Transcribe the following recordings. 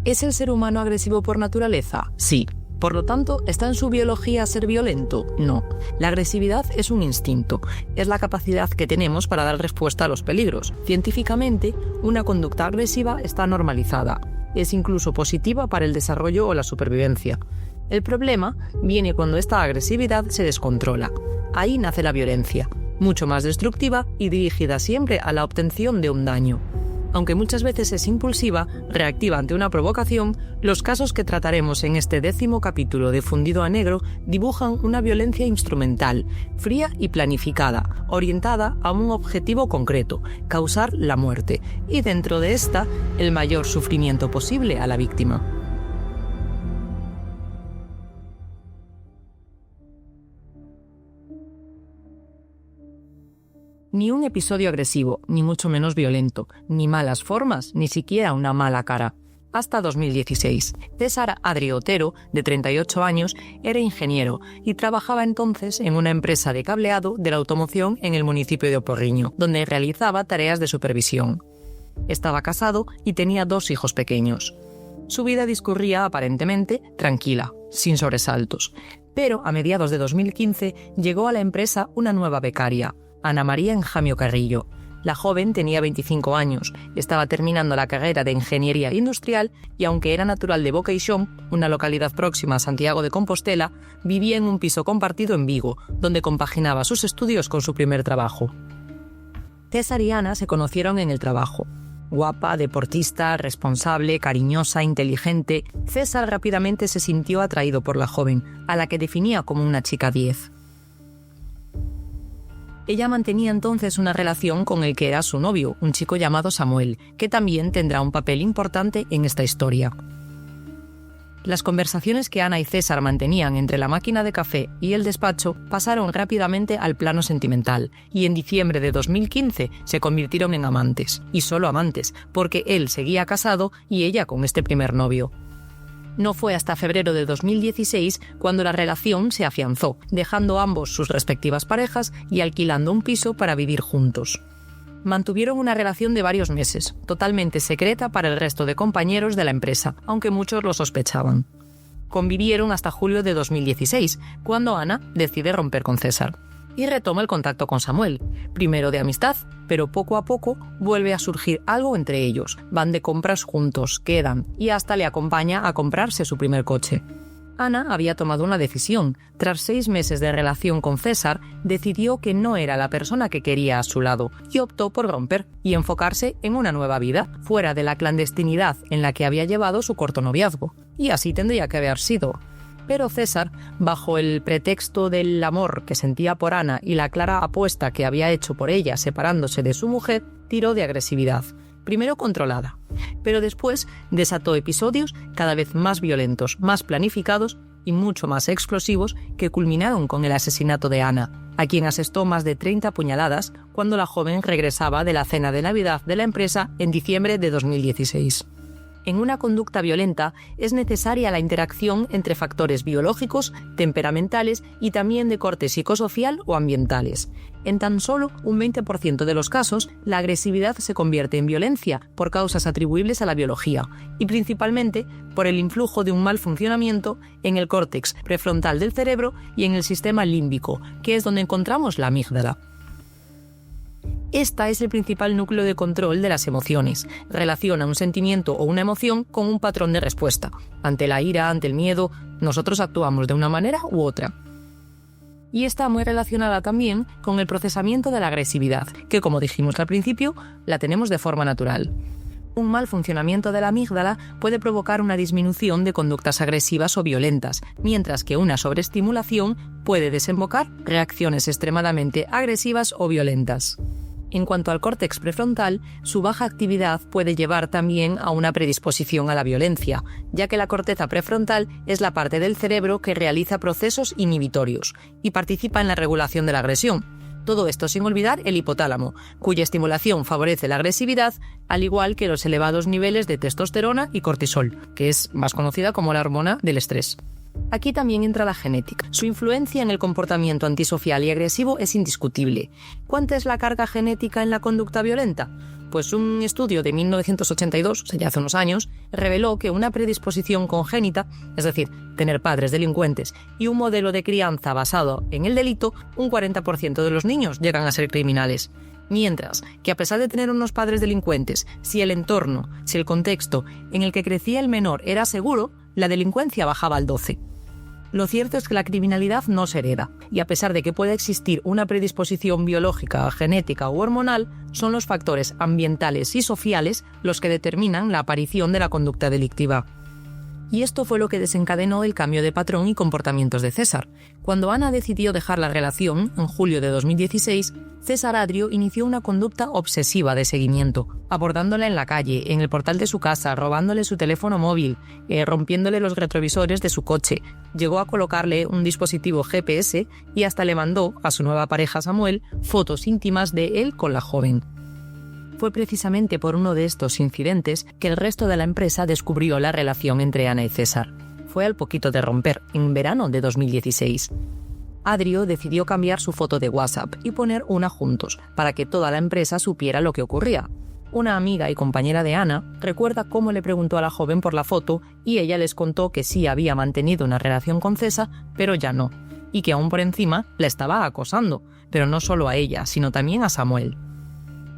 ¿Es el ser humano agresivo por naturaleza? Sí. Por lo tanto, ¿está en su biología ser violento? No. La agresividad es un instinto. Es la capacidad que tenemos para dar respuesta a los peligros. Científicamente, una conducta agresiva está normalizada. Es incluso positiva para el desarrollo o la supervivencia. El problema viene cuando esta agresividad se descontrola. Ahí nace la violencia, mucho más destructiva y dirigida siempre a la obtención de un daño. Aunque muchas veces es impulsiva, reactiva ante una provocación, los casos que trataremos en este 10º capítulo de Fundido a Negro dibujan una violencia instrumental, fría y planificada, orientada a un objetivo concreto, causar la muerte, y dentro de esta, el mayor sufrimiento posible a la víctima. Ni un episodio agresivo, ni mucho menos violento, ni malas formas, ni siquiera una mala cara. Hasta 2016. César Adri Otero, de 38 años, era ingeniero y trabajaba entonces en una empresa de cableado de la automoción en el municipio de Oporriño, donde realizaba tareas de supervisión. Estaba casado y tenía 2 hijos pequeños. Su vida discurría aparentemente tranquila, sin sobresaltos. Pero a mediados de 2015 llegó a la empresa una nueva becaria, Ana María Enjamio Carrillo. La joven tenía 25 años, estaba terminando la carrera de Ingeniería Industrial y aunque era natural de Boqueixón, una localidad próxima a Santiago de Compostela, vivía en un piso compartido en Vigo, donde compaginaba sus estudios con su primer trabajo. César y Ana se conocieron en el trabajo. Guapa, deportista, responsable, cariñosa, inteligente, César rápidamente se sintió atraído por la joven, a la que definía como una chica 10. Ella mantenía entonces una relación con el que era su novio, un chico llamado Samuel, que también tendrá un papel importante en esta historia. Las conversaciones que Ana y César mantenían entre la máquina de café y el despacho pasaron rápidamente al plano sentimental y en diciembre de 2015 se convirtieron en amantes, y solo amantes, porque él seguía casado y ella con este primer novio. No fue hasta febrero de 2016 cuando la relación se afianzó, dejando ambos sus respectivas parejas y alquilando un piso para vivir juntos. Mantuvieron una relación de varios meses, totalmente secreta para el resto de compañeros de la empresa, aunque muchos lo sospechaban. Convivieron hasta julio de 2016, cuando Ana decide romper con César. Y retoma el contacto con Samuel, primero de amistad, pero poco a poco vuelve a surgir algo entre ellos. Van de compras juntos, quedan, y hasta le acompaña a comprarse su primer coche. Ana había tomado una decisión. Tras 6 meses de relación con César, decidió que no era la persona que quería a su lado y optó por romper y enfocarse en una nueva vida, fuera de la clandestinidad en la que había llevado su corto noviazgo. Y así tendría que haber sido. Pero César, bajo el pretexto del amor que sentía por Ana y la clara apuesta que había hecho por ella separándose de su mujer, tiró de agresividad, primero controlada, pero después desató episodios cada vez más violentos, más planificados y mucho más explosivos que culminaron con el asesinato de Ana, a quien asestó más de 30 puñaladas cuando la joven regresaba de la cena de Navidad de la empresa en diciembre de 2016. En una conducta violenta es necesaria la interacción entre factores biológicos, temperamentales y también de corte psicosocial o ambientales. En tan solo un 20% de los casos, la agresividad se convierte en violencia por causas atribuibles a la biología y principalmente por el influjo de un mal funcionamiento en el córtex prefrontal del cerebro y en el sistema límbico, que es donde encontramos la amígdala. Esta es el principal núcleo de control de las emociones. Relaciona un sentimiento o una emoción con un patrón de respuesta. Ante la ira, ante el miedo, nosotros actuamos de una manera u otra. Y está muy relacionada también con el procesamiento de la agresividad, que como dijimos al principio, la tenemos de forma natural. Un mal funcionamiento de la amígdala puede provocar una disminución de conductas agresivas o violentas, mientras que una sobreestimulación puede desembocar reacciones extremadamente agresivas o violentas. En cuanto al córtex prefrontal, su baja actividad puede llevar también a una predisposición a la violencia, ya que la corteza prefrontal es la parte del cerebro que realiza procesos inhibitorios y participa en la regulación de la agresión. Todo esto sin olvidar el hipotálamo, cuya estimulación favorece la agresividad, al igual que los elevados niveles de testosterona y cortisol, que es más conocida como la hormona del estrés. Aquí también entra la genética. Su influencia en el comportamiento antisocial y agresivo es indiscutible. ¿Cuánta es la carga genética en la conducta violenta? Pues un estudio de 1982, o sea, ya hace unos años, reveló que una predisposición congénita, es decir, tener padres delincuentes, y un modelo de crianza basado en el delito, un 40% de los niños llegan a ser criminales. Mientras que a pesar de tener unos padres delincuentes, si el entorno, si el contexto en el que crecía el menor era seguro, la delincuencia bajaba al 12%. Lo cierto es que la criminalidad no se hereda, y a pesar de que pueda existir una predisposición biológica, genética u hormonal, son los factores ambientales y sociales los que determinan la aparición de la conducta delictiva. Y esto fue lo que desencadenó el cambio de patrón y comportamientos de César. Cuando Ana decidió dejar la relación, en julio de 2016, César Adrio inició una conducta obsesiva de seguimiento, abordándola en la calle, en el portal de su casa, robándole su teléfono móvil, rompiéndole los retrovisores de su coche. Llegó a colocarle un dispositivo GPS y hasta le mandó a su nueva pareja Samuel fotos íntimas de él con la joven. Fue precisamente por uno de estos incidentes que el resto de la empresa descubrió la relación entre Ana y César. Fue al poquito de romper, en verano de 2016. Adrio decidió cambiar su foto de WhatsApp y poner una juntos, para que toda la empresa supiera lo que ocurría. Una amiga y compañera de Ana recuerda cómo le preguntó a la joven por la foto y ella les contó que sí había mantenido una relación con César, pero ya no, y que aún por encima la estaba acosando, pero no solo a ella, sino también a Samuel.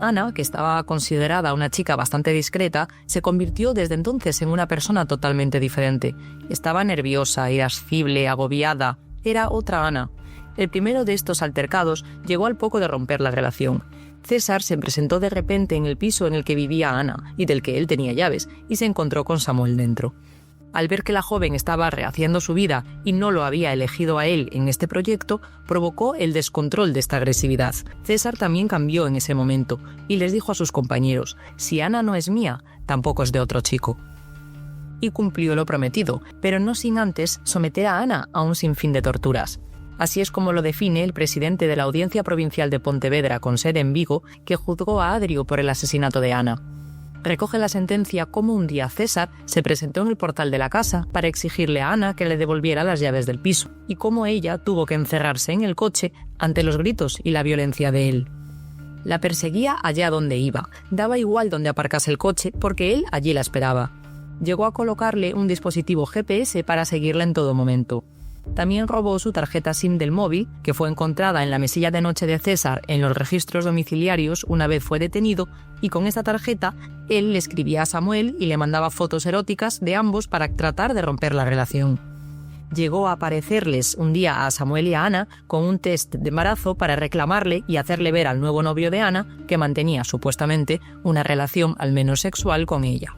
Ana, que estaba considerada una chica bastante discreta, se convirtió desde entonces en una persona totalmente diferente. Estaba nerviosa, irascible, agobiada. Era otra Ana. El primero de estos altercados llegó al poco de romper la relación. César se presentó de repente en el piso en el que vivía Ana y del que él tenía llaves, y se encontró con Samuel dentro. Al ver que la joven estaba rehaciendo su vida y no lo había elegido a él en este proyecto, provocó el descontrol de esta agresividad. César también cambió en ese momento y les dijo a sus compañeros: si Ana no es mía, tampoco es de otro chico. Y cumplió lo prometido, pero no sin antes someter a Ana a un sinfín de torturas. Así es como lo define el presidente de la Audiencia Provincial de Pontevedra, con sede en Vigo, que juzgó a Adrio por el asesinato de Ana. Recoge la sentencia cómo un día César se presentó en el portal de la casa para exigirle a Ana que le devolviera las llaves del piso, y cómo ella tuvo que encerrarse en el coche ante los gritos y la violencia de él. La perseguía allá donde iba, daba igual donde aparcase el coche porque él allí la esperaba. Llegó a colocarle un dispositivo GPS para seguirla en todo momento. También robó su tarjeta SIM del móvil, que fue encontrada en la mesilla de noche de César en los registros domiciliarios una vez fue detenido, y con esta tarjeta él le escribía a Samuel y le mandaba fotos eróticas de ambos para tratar de romper la relación. Llegó a aparecerles un día a Samuel y a Ana con un test de embarazo para reclamarle y hacerle ver al nuevo novio de Ana que mantenía supuestamente una relación al menos sexual con ella.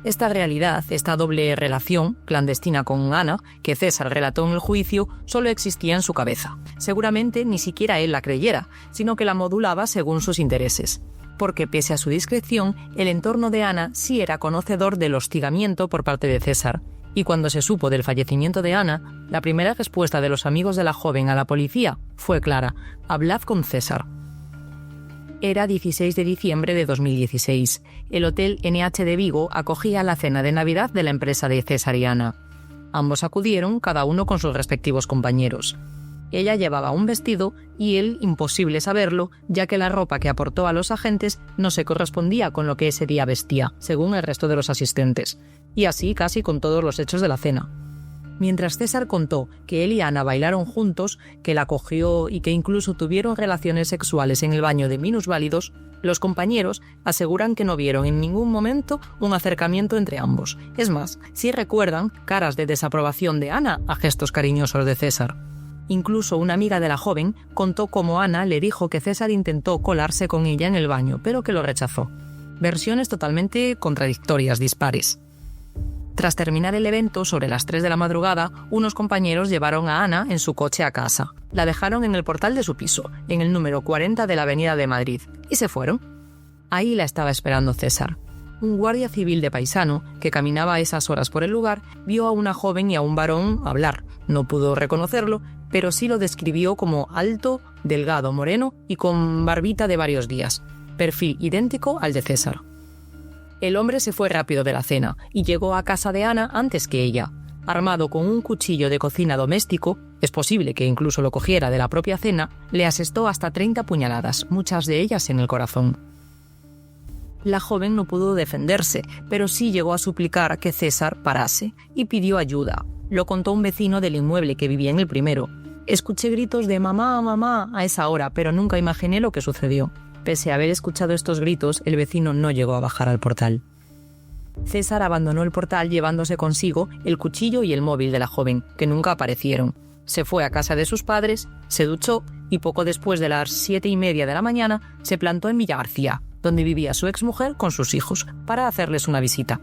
Esta realidad, esta doble relación clandestina con Ana, que César relató en el juicio, solo existía en su cabeza. Seguramente ni siquiera él la creyera, sino que la modulaba según sus intereses. Porque pese a su discreción, el entorno de Ana sí era conocedor del hostigamiento por parte de César. Y cuando se supo del fallecimiento de Ana, la primera respuesta de los amigos de la joven a la policía fue clara: hablad con César. Era 16 de diciembre de 2016. El Hotel NH de Vigo acogía la cena de Navidad de la empresa de César y Ana. Ambos acudieron, cada uno con sus respectivos compañeros. Ella llevaba un vestido y él imposible saberlo, ya que la ropa que aportó a los agentes no se correspondía con lo que ese día vestía, según el resto de los asistentes. Y así casi con todos los hechos de la cena. Mientras César contó que él y Ana bailaron juntos, que la cogió y que incluso tuvieron relaciones sexuales en el baño de minusválidos, los compañeros aseguran que no vieron en ningún momento un acercamiento entre ambos. Es más, sí recuerdan caras de desaprobación de Ana a gestos cariñosos de César. Incluso una amiga de la joven contó cómo Ana le dijo que César intentó colarse con ella en el baño, pero que lo rechazó. Versiones totalmente contradictorias, dispares. Tras terminar el evento, sobre las 3 de la madrugada, unos compañeros llevaron a Ana en su coche a casa. La dejaron en el portal de su piso, en el número 40 de la Avenida de Madrid, y se fueron. Ahí la estaba esperando César. Un guardia civil de paisano, que caminaba a esas horas por el lugar, vio a una joven y a un varón hablar. No pudo reconocerlo, pero sí lo describió como alto, delgado, moreno y con barbita de varios días. Perfil idéntico al de César. El hombre se fue rápido de la cena y llegó a casa de Ana antes que ella. Armado con un cuchillo de cocina doméstico, es posible que incluso lo cogiera de la propia cena, le asestó hasta 30 puñaladas, muchas de ellas en el corazón. La joven no pudo defenderse, pero sí llegó a suplicar que César parase y pidió ayuda. Lo contó un vecino del inmueble que vivía en el primero. Escuché gritos de mamá, mamá a esa hora, pero nunca imaginé lo que sucedió. Pese a haber escuchado estos gritos, el vecino no llegó a bajar al portal. César abandonó el portal llevándose consigo el cuchillo y el móvil de la joven, que nunca aparecieron. Se fue a casa de sus padres, se duchó y poco después de las 7:30 de la mañana se plantó en Villagarcía, donde vivía su exmujer con sus hijos, para hacerles una visita.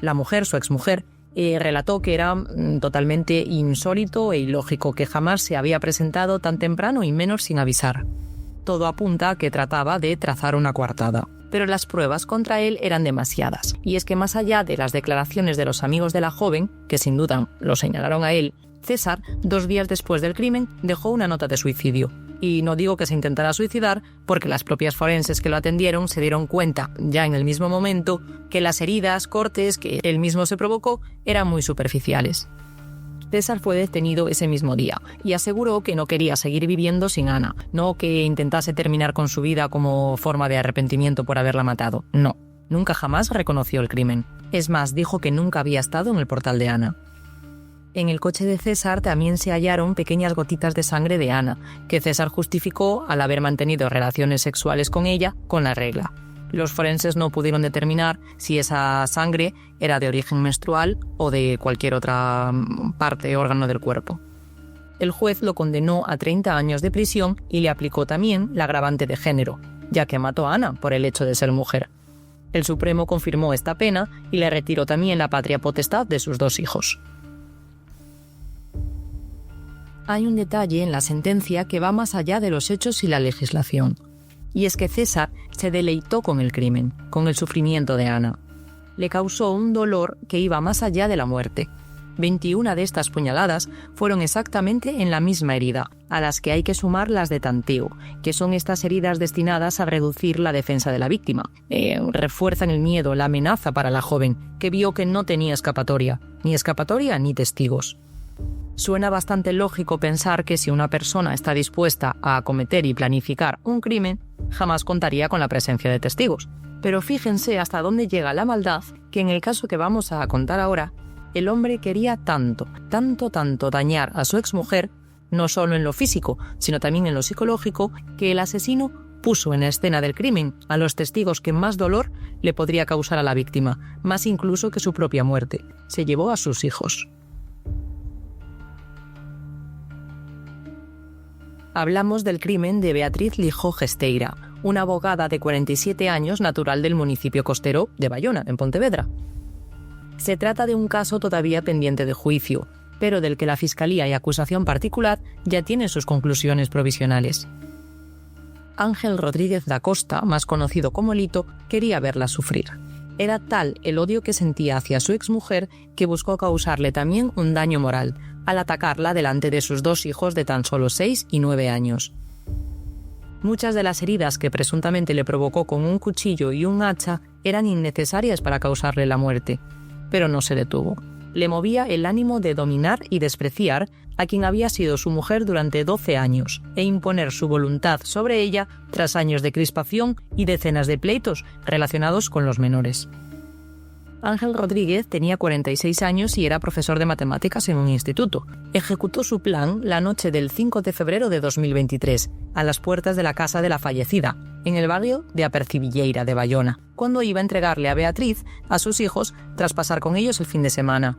La mujer, su exmujer, relató que era totalmente insólito e ilógico, que jamás se había presentado tan temprano y menos sin avisar. Todo apunta a que trataba de trazar una coartada. Pero las pruebas contra él eran demasiadas. Y es que más allá de las declaraciones de los amigos de la joven, que sin duda lo señalaron a él, César, 2 días después del crimen, dejó una nota de suicidio. Y no digo que se intentara suicidar, porque las propias forenses que lo atendieron se dieron cuenta, ya en el mismo momento, que las heridas, cortes que él mismo se provocó eran muy superficiales. César fue detenido ese mismo día y aseguró que no quería seguir viviendo sin Ana, no que intentase terminar con su vida como forma de arrepentimiento por haberla matado. No, nunca jamás reconoció el crimen. Es más, dijo que nunca había estado en el portal de Ana. En el coche de César también se hallaron pequeñas gotitas de sangre de Ana, que César justificó al haber mantenido relaciones sexuales con ella con la regla. Los forenses no pudieron determinar si esa sangre era de origen menstrual o de cualquier otra parte, órgano del cuerpo. El juez lo condenó a 30 años de prisión y le aplicó también la agravante de género, ya que mató a Ana por el hecho de ser mujer. El Supremo confirmó esta pena y le retiró también la patria potestad de sus 2 hijos. Hay un detalle en la sentencia que va más allá de los hechos y la legislación. Y es que César se deleitó con el crimen, con el sufrimiento de Ana. Le causó un dolor que iba más allá de la muerte. 21 de estas puñaladas fueron exactamente en la misma herida, a las que hay que sumar las de tanteo, que son estas heridas destinadas a reducir la defensa de la víctima. Refuerzan el miedo, la amenaza para la joven, que vio que no tenía escapatoria ni testigos. Suena bastante lógico pensar que si una persona está dispuesta a acometer y planificar un crimen, jamás contaría con la presencia de testigos. Pero fíjense hasta dónde llega la maldad, que en el caso que vamos a contar ahora, el hombre quería tanto dañar a su exmujer, no solo en lo físico, sino también en lo psicológico, que el asesino puso en la escena del crimen a los testigos que más dolor le podría causar a la víctima, más incluso que su propia muerte. Se llevó a sus hijos. Hablamos del crimen de Beatriz Lijó Gesteira, una abogada de 47 años natural del municipio costero de Bayona, en Pontevedra. Se trata de un caso todavía pendiente de juicio, pero del que la Fiscalía y acusación particular ya tienen sus conclusiones provisionales. Ángel Rodríguez da Costa, más conocido como Lito, quería verla sufrir. Era tal el odio que sentía hacia su exmujer que buscó causarle también un daño moral, al atacarla delante de sus 2 hijos de tan solo 6 y 9 años. Muchas de las heridas que presuntamente le provocó con un cuchillo y un hacha eran innecesarias para causarle la muerte, pero no se detuvo. Le movía el ánimo de dominar y despreciar a quien había sido su mujer durante 12 años e imponer su voluntad sobre ella tras años de crispación y decenas de pleitos relacionados con los menores. Ángel Rodríguez tenía 46 años y era profesor de matemáticas en un instituto. Ejecutó su plan la noche del 5 de febrero de 2023, a las puertas de la casa de la fallecida, en el barrio de Apercibilleira de Bayona, cuando iba a entregarle a Beatriz a sus hijos tras pasar con ellos el fin de semana.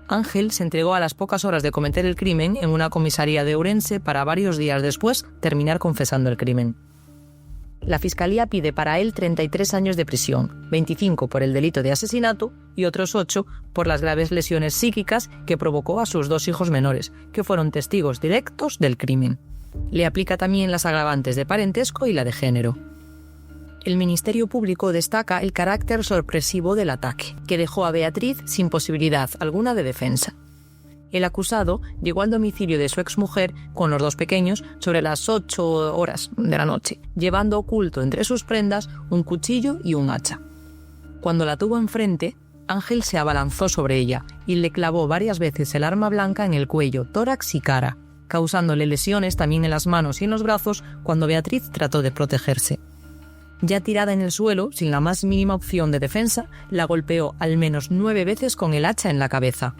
Ángel se entregó a las pocas horas de cometer el crimen en una comisaría de Ourense para varios días después terminar confesando el crimen. La Fiscalía pide para él 33 años de prisión, 25 por el delito de asesinato y otros 8 por las graves lesiones psíquicas que provocó a sus 2 hijos menores, que fueron testigos directos del crimen. Le aplica también las agravantes de parentesco y la de género. El Ministerio Público destaca el carácter sorpresivo del ataque, que dejó a Beatriz sin posibilidad alguna de defensa. El acusado llegó al domicilio de su exmujer con los 2 pequeños sobre las 8 horas de la noche, llevando oculto entre sus prendas un cuchillo y un hacha. Cuando la tuvo enfrente, Ángel se abalanzó sobre ella y le clavó varias veces el arma blanca en el cuello, tórax y cara, causándole lesiones también en las manos y en los brazos cuando Beatriz trató de protegerse. Ya tirada en el suelo, sin la más mínima opción de defensa, la golpeó al menos 9 veces con el hacha en la cabeza.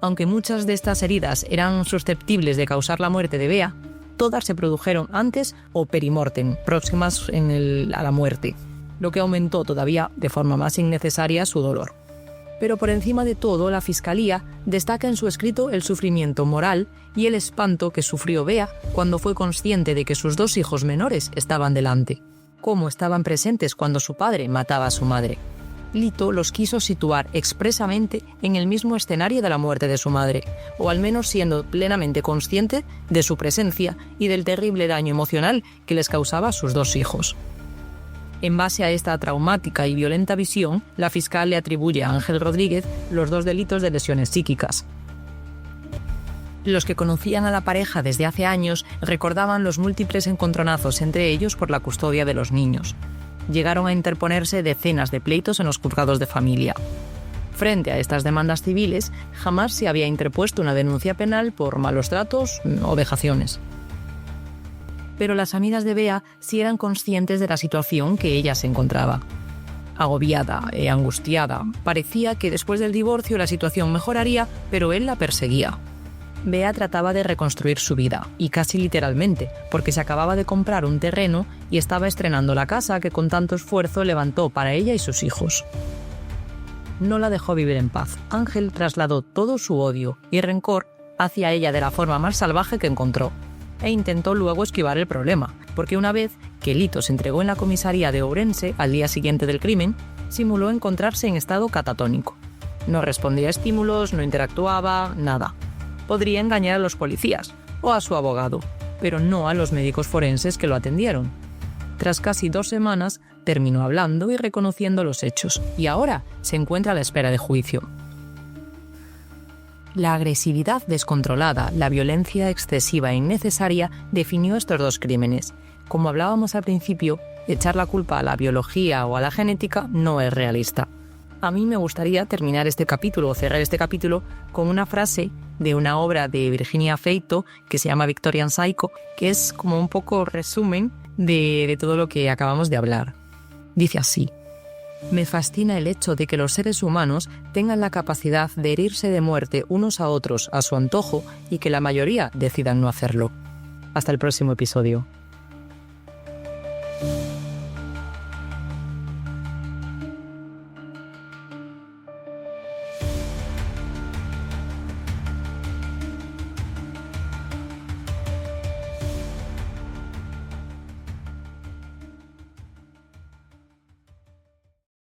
Aunque muchas de estas heridas eran susceptibles de causar la muerte de Bea, todas se produjeron antes o perimortem, próximas a la muerte, lo que aumentó todavía de forma más innecesaria su dolor. Pero por encima de todo, la Fiscalía destaca en su escrito el sufrimiento moral y el espanto que sufrió Bea cuando fue consciente de que sus 2 hijos menores estaban delante, cómo estaban presentes cuando su padre mataba a su madre. Lito los quiso situar expresamente en el mismo escenario de la muerte de su madre, o al menos siendo plenamente consciente de su presencia y del terrible daño emocional que les causaba a sus 2 hijos. En base a esta traumática y violenta visión, la fiscal le atribuye a Ángel Rodríguez los 2 delitos de lesiones psíquicas. Los que conocían a la pareja desde hace años recordaban los múltiples encontronazos entre ellos por la custodia de los niños. Llegaron a interponerse decenas de pleitos en los juzgados de familia. Frente a estas demandas civiles, jamás se había interpuesto una denuncia penal por malos tratos o vejaciones. Pero las amigas de Bea sí eran conscientes de la situación que ella se encontraba. Agobiada e angustiada, parecía que después del divorcio la situación mejoraría, pero él la perseguía. Bea trataba de reconstruir su vida, y casi literalmente, porque se acababa de comprar un terreno y estaba estrenando la casa que con tanto esfuerzo levantó para ella y sus hijos. No la dejó vivir en paz. Ángel trasladó todo su odio y rencor hacia ella de la forma más salvaje que encontró, e intentó luego esquivar el problema, porque una vez que Lito se entregó en la comisaría de Ourense al día siguiente del crimen, simuló encontrarse en estado catatónico. No respondía a estímulos, no interactuaba, nada. Podría engañar a los policías o a su abogado, pero no a los médicos forenses que lo atendieron. Tras casi 2 semanas, terminó hablando y reconociendo los hechos, y ahora se encuentra a la espera de juicio. La agresividad descontrolada, la violencia excesiva e innecesaria definió estos 2 crímenes. Como hablábamos al principio, echar la culpa a la biología o a la genética no es realista. A mí me gustaría terminar este capítulo o cerrar este capítulo con una frase de una obra de Virginia Feito que se llama Victorian Psycho, que es como un poco resumen de todo lo que acabamos de hablar. Dice así: me fascina el hecho de que los seres humanos tengan la capacidad de herirse de muerte unos a otros a su antojo y que la mayoría decidan no hacerlo. Hasta el próximo episodio.